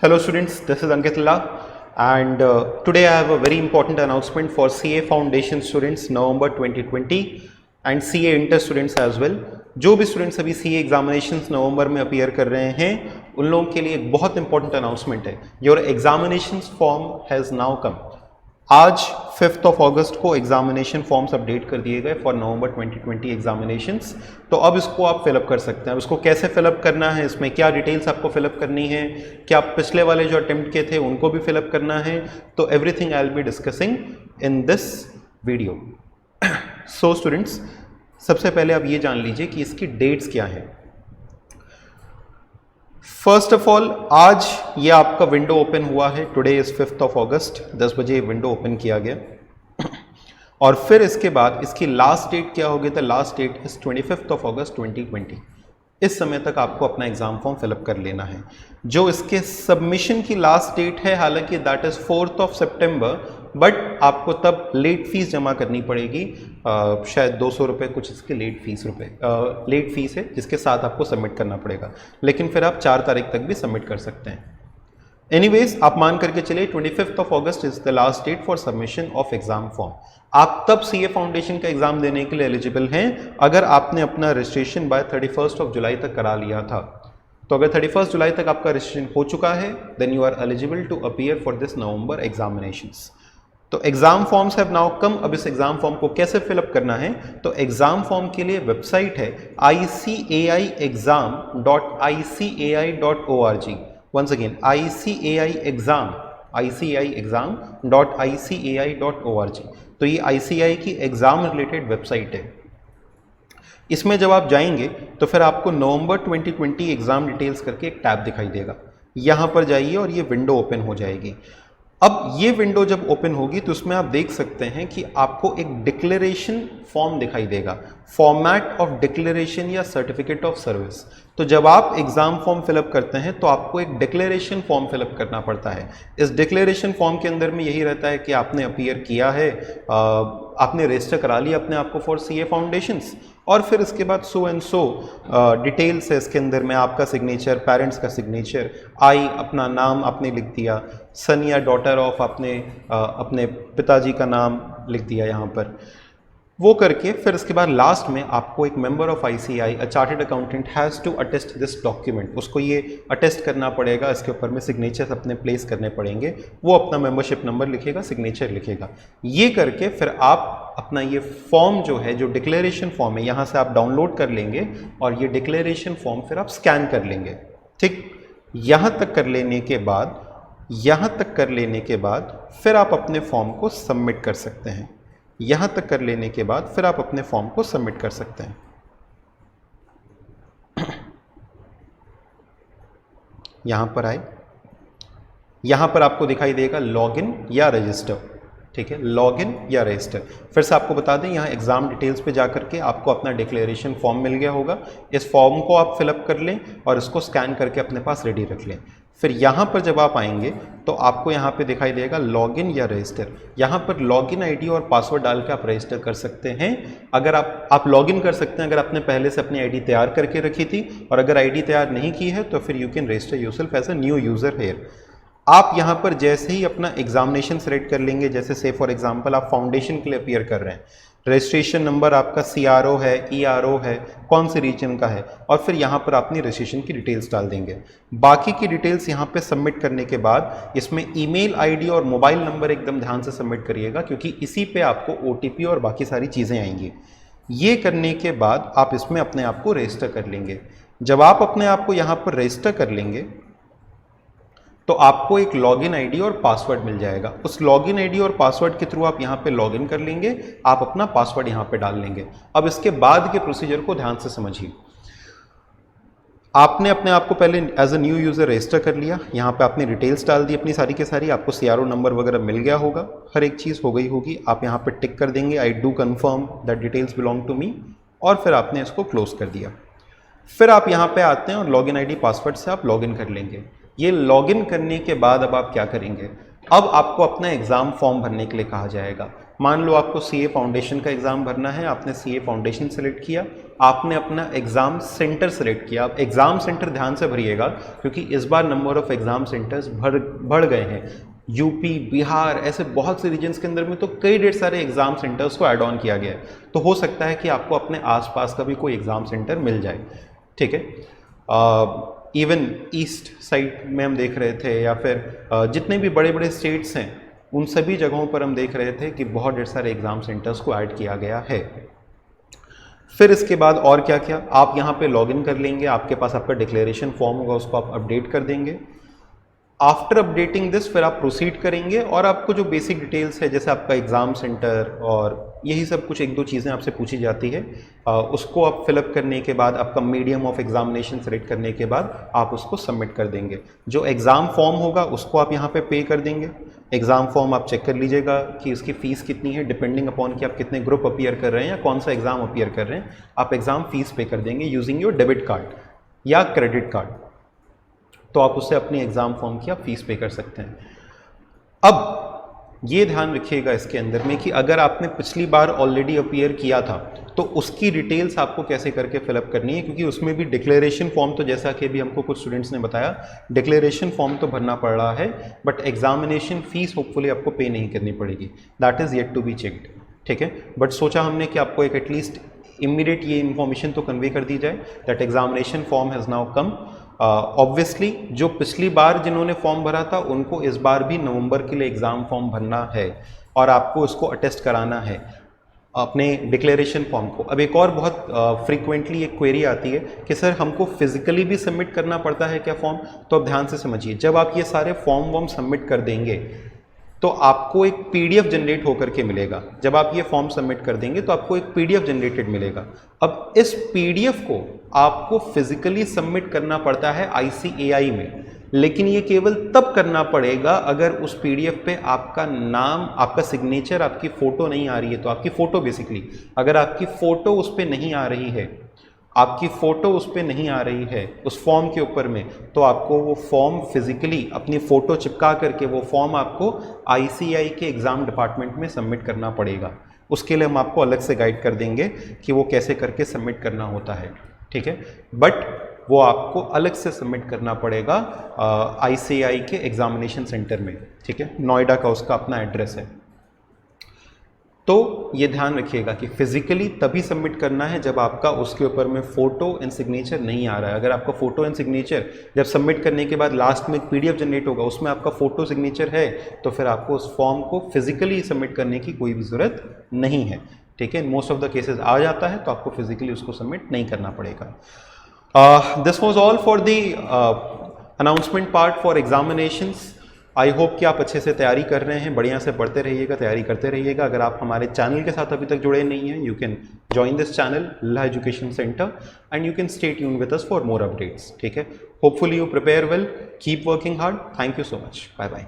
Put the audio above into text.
Hello students, this is Ankit Lalla and today I have a very important announcement for CA Foundation students November 2020 and CA Inter students as well. जो भी students अभी CA examinations नवंबर में appear कर रहे हैं उन लोगों के लिए एक बहुत इंपॉर्टेंट अनाउंसमेंट है. Your examinations form has now कम. आज 5 अगस्त को एग्जामिनेशन फॉर्म्स अपडेट कर दिए गए फॉर नवंबर 2020 एग्जामिनेशंस. तो अब इसको आप फिलअप कर सकते हैं. अब इसको कैसे फिलअप करना है, इसमें क्या डिटेल्स आपको फिलअप करनी है, क्या पिछले वाले जो अटेम्प्ट किए थे उनको भी फिलअप करना है, तो everything I will be discussing in this video. So students, सबसे पहले आप ये जान लीजिए कि इसकी डेट्स क्या है. फर्स्ट ऑफ ऑल, आज ये आपका विंडो ओपन हुआ है. टुडे इज 5 अगस्त, 10 बजे विंडो ओपन किया गया. और फिर इसके बाद इसकी लास्ट डेट क्या होगी? द लास्ट डेट इज 25 अगस्त 2020. इस समय तक आपको अपना एग्जाम फॉर्म फिलअप कर लेना है. जो इसके सबमिशन की लास्ट डेट है, हालांकि दैट इज 4 सितंबर, बट आपको तब लेट फीस जमा करनी पड़ेगी. शायद 200 रुपये कुछ इसके लेट फीस है जिसके साथ आपको सबमिट करना पड़ेगा. लेकिन फिर आप 4 तारीख तक भी सबमिट कर सकते हैं. एनीवेज, आप मान करके चलिए 25 अगस्त is the last date for submission of exam form. आप तब CA फाउंडेशन का एग्जाम देने के लिए एलिजिबल हैं अगर आपने अपना रजिस्ट्रेशन बाय 31 जुलाई तक करा लिया था. तो अगर 31 जुलाई तक आपका रजिस्ट्रेशन हो चुका है then you are eligible to appear for this November examinations. तो exam forms have now come. अब इस एग्जाम फॉर्म को कैसे फिलअप करना है? तो एग्जाम फॉर्म के लिए वेबसाइट है icaiexam.icai.org. Once again icaiexam.icai.org. तो ये ICAI की एग्जाम रिलेटेड वेबसाइट है. इसमें जब आप जाएंगे तो फिर आपको नवंबर 2020 एग्जाम डिटेल्स करके एक टैब दिखाई देगा. यहाँ पर जाइए और ये विंडो ओपन हो जाएगी. अब ये विंडो जब ओपन होगी तो उसमें आप देख सकते हैं कि आपको एक डिक्लेरेशन फॉर्म दिखाई देगा, फॉर्मेट ऑफ डिक्लेरेशन या सर्टिफिकेट ऑफ सर्विस. तो जब आप एग्जाम फॉर्म फिलअप करते हैं तो आपको एक डिक्लेरेशन फॉर्म फिलअप करना पड़ता है. इस डिक्लेरेशन फॉर्म के अंदर में यही रहता है कि आपने अपीयर किया है, आपने रजिस्टर करा लिया अपने आप को फॉर CA फाउंडेशंस, और फिर इसके बाद सो एंड सो डिटेल्स है इसके अंदर में. आपका सिग्नेचर, पेरेंट्स का सिग्नेचर, अपना नाम आपने लिख दिया, सन या डॉटर ऑफ आपने अपने पिताजी का नाम लिख दिया यहाँ पर. वो करके फिर इसके बाद लास्ट में आपको एक member of ICAI, a chartered accountant has to attest this document. उसको ये अटेस्ट करना पड़ेगा, इसके ऊपर में सिग्नेचर्स अपने प्लेस करने पड़ेंगे. वो अपना मेंबरशिप नंबर लिखेगा, सिग्नेचर लिखेगा. ये करके फिर आप अपना ये फॉर्म जो है, जो डिक्लेरेशन फॉर्म है, यहाँ से आप डाउनलोड कर लेंगे और ये डिक्लेरेशन फॉर्म फिर आप स्कैन कर लेंगे. ठीक, यहाँ तक कर लेने के बाद फिर आप अपने फॉर्म को सबमिट कर सकते हैं. यहाँ तक कर लेने के बाद फिर आप अपने फॉर्म को सबमिट कर सकते हैं. यहाँ पर आए, यहाँ पर आपको दिखाई देगा लॉगिन या रजिस्टर. ठीक है, लॉगिन या रजिस्टर. फिर से आपको बता दें, यहाँ एग्जाम डिटेल्स पे जाकर के आपको अपना डिक्लेरेशन फॉर्म मिल गया होगा. इस फॉर्म को आप फिलअप कर लें और इसको स्कैन करके अपने पास रेडी रख लें. फिर यहाँ पर जब आप आएंगे तो आपको यहाँ पे दिखाई देगा लॉगिन या रजिस्टर. यहाँ पर लॉगिन आईडी और पासवर्ड डाल के आप रजिस्टर कर सकते हैं. अगर आप लॉगिन कर सकते हैं अगर आपने पहले से अपनी आईडी तैयार करके रखी थी, और अगर आईडी तैयार नहीं की है तो फिर you can register yourself as a new user here. आप यहाँ पर जैसे ही अपना एग्जामिनेशन सेलेक्ट कर लेंगे, जैसे से फॉर एग्जांपल आप फाउंडेशन के लिए अपीयर कर रहे हैं, रजिस्ट्रेशन नंबर आपका CRO है, ERO है, कौन से रीजन का है, और फिर यहाँ पर अपनी रजिस्ट्रेशन की डिटेल्स डाल देंगे. बाकी की डिटेल्स यहाँ पे सबमिट करने के बाद इसमें ईमेल आईडी और मोबाइल नंबर एकदम ध्यान से सबमिट करिएगा, क्योंकि इसी पे आपको OTP और बाकी सारी चीज़ें आएंगी. ये करने के बाद आप इसमें अपने आप को रजिस्टर कर लेंगे. जब आप अपने आप को यहाँ पर रजिस्टर कर लेंगे तो आपको एक लॉगिन आईडी और पासवर्ड मिल जाएगा. उस लॉगिन आईडी और पासवर्ड के थ्रू आप यहाँ पे लॉगिन कर लेंगे, आप अपना पासवर्ड यहाँ पे डाल लेंगे. अब इसके बाद के प्रोसीजर को ध्यान से समझिए. आपने अपने आप को पहले as a new user register कर लिया. यहाँ पे आपने डिटेल्स डाल दी अपनी सारी के सारी. आपको CRO नंबर वगैरह मिल गया होगा, हर एक चीज़ हो गई होगी. आप यहाँ पे टिक कर देंगे, I do confirm that details belong to me, और फिर आपने इसको क्लोज कर दिया. फिर आप यहाँ पे आते हैं और लॉगिन आईडी पासवर्ड से आप लॉगिन कर लेंगे. ये लॉगिन करने के बाद अब आप क्या करेंगे? अब आपको अपना एग्ज़ाम फॉर्म भरने के लिए कहा जाएगा. मान लो आपको CA फाउंडेशन का एग्ज़ाम भरना है, आपने CA फाउंडेशन सेलेक्ट किया आपने अपना एग्ज़ाम सेंटर सेलेक्ट किया। आप एग्ज़ाम सेंटर ध्यान से भरिएगा क्योंकि इस बार नंबर ऑफ एग्ज़ाम सेंटर्स बढ़ गए हैं। यूपी, बिहार, ऐसे बहुत से रीजन्स के अंदर में तो कई ढेर सारे एग्ज़ाम सेंटर्स को ऐड ऑन किया गया है। तो हो सकता है कि आपको अपने आसपास का भी कोई एग्ज़ाम सेंटर मिल जाए, ठीक है। इवन ईस्ट साइड में हम देख रहे थे, या फिर जितने भी बड़े बड़े स्टेट्स हैं उन सभी जगहों पर हम देख रहे थे कि बहुत ढेर सारे एग्ज़ाम सेंटर्स को ऐड किया गया है। फिर इसके बाद और क्या क्या, आप यहाँ पे लॉगिन कर लेंगे, आपके पास आपका डिक्लेरेशन फॉर्म होगा, उसको आप अपडेट कर देंगे। आफ्टर अपडेटिंग दिस फिर आप प्रोसीड करेंगे और आपको जो बेसिक डिटेल्स है, जैसे आपका एग्ज़ाम सेंटर और यही सब कुछ एक दो चीज़ें आपसे पूछी जाती है, उसको आप फिलअप करने के बाद, आपका मीडियम ऑफ एग्जामिनेशन सेलेक्ट करने के बाद आप उसको सबमिट कर देंगे। जो एग्ज़ाम फॉर्म होगा उसको आप यहाँ पे पे कर देंगे। एग्ज़ाम फॉर्म आप चेक कर लीजिएगा कि उसकी फ़ीस कितनी है, डिपेंडिंग अपॉन कि आप कितने ग्रुप अपीयर कर रहे हैं या कौन सा एग्ज़ाम अपीयर कर रहे हैं, आप एग्ज़ाम फ़ीस पे कर देंगे यूजिंग योर डेबिट कार्ड या क्रेडिट कार्ड। तो आप उससे अपनी एग्ज़ाम फॉर्म की आप फीस पे कर सकते हैं। अब ये ध्यान रखिएगा इसके अंदर में कि अगर आपने पिछली बार ऑलरेडी अपीयर किया था तो उसकी डिटेल्स आपको कैसे करके फिलअप करनी है, क्योंकि उसमें भी डिक्लेरेशन फॉर्म, तो जैसा कि अभी हमको कुछ स्टूडेंट्स ने बताया, डिक्लेरेशन फॉर्म तो भरना पड़ रहा है बट एग्जामिनेशन फीस होपफुली आपको पे नहीं करनी पड़ेगी। That is yet to be checked, ठीक है। बट सोचा हमने कि आपको एक एटलीस्ट इमीडिएट ये इन्फॉर्मेशन तो कन्वे कर दी जाए that examination form has now come. Obviously जो पिछली बार जिन्होंने फॉर्म भरा था उनको इस बार भी नवंबर के लिए एग्ज़ाम फॉर्म भरना है और आपको उसको अटेस्ट कराना है अपने डिक्लेरेशन फॉर्म को। अब एक और बहुत फ्रीक्वेंटली एक क्वेरी आती है कि सर हमको फिजिकली भी सबमिट करना पड़ता है क्या फॉर्म? तो अब ध्यान से समझिए, जब आप ये सारे फॉर्म सबमिट कर देंगे तो आपको एक पीडीएफ जनरेट होकर के मिलेगा। जब आप ये फॉर्म सबमिट कर देंगे तो आपको एक पीडीएफ जनरेटेड मिलेगा। अब इस पीडीएफ को आपको फिजिकली सबमिट करना पड़ता है ICAI में, लेकिन ये केवल तब करना पड़ेगा अगर उस पीडीएफ पे आपका नाम, आपका सिग्नेचर, आपकी फ़ोटो नहीं आ रही है। तो आपकी फ़ोटो बेसिकली, अगर आपकी फ़ोटो उस पर नहीं आ रही है, आपकी फ़ोटो उस पर नहीं आ रही है उस फॉर्म के ऊपर में, तो आपको वो फॉर्म फिजिकली अपनी फ़ोटो चिपका करके वो फॉर्म आपको ICAI के एग्ज़ाम डिपार्टमेंट में सबमिट करना पड़ेगा। उसके लिए हम आपको अलग से गाइड कर देंगे कि वो कैसे करके सबमिट करना होता है, ठीक है। बट वो आपको अलग से सबमिट करना पड़ेगा ICAI के एग्जामिनेशन सेंटर में, ठीक है। नोएडा का उसका अपना एड्रेस है। तो ये ध्यान रखिएगा कि फिजिकली तभी सबमिट करना है जब आपका उसके ऊपर में फ़ोटो एंड सिग्नेचर नहीं आ रहा है। अगर आपका फ़ोटो एंड सिग्नेचर जब सबमिट करने के बाद लास्ट में एक पीडीएफ जनरेट होगा, उसमें आपका फ़ोटो सिग्नेचर है, तो फिर आपको उस फॉर्म को फिजिकली सबमिट करने की कोई भी ज़रूरत नहीं है, ठीक है। मोस्ट ऑफ द केसेस आ जाता है तो आपको फिजिकली उसको सबमिट नहीं करना पड़ेगा। This was all for the announcement part for examinations. I hope कि आप अच्छे से तैयारी कर रहे हैं, बढ़िया से पढ़ते रहिएगा, तैयारी करते रहिएगा। अगर आप हमारे चैनल के साथ अभी तक जुड़े नहीं हैं, you can join this channel Lalla education centre and you can stay tuned with us for more updates, ठीक है। Hopefully you prepare well, keep working hard. Thank you so much, bye bye.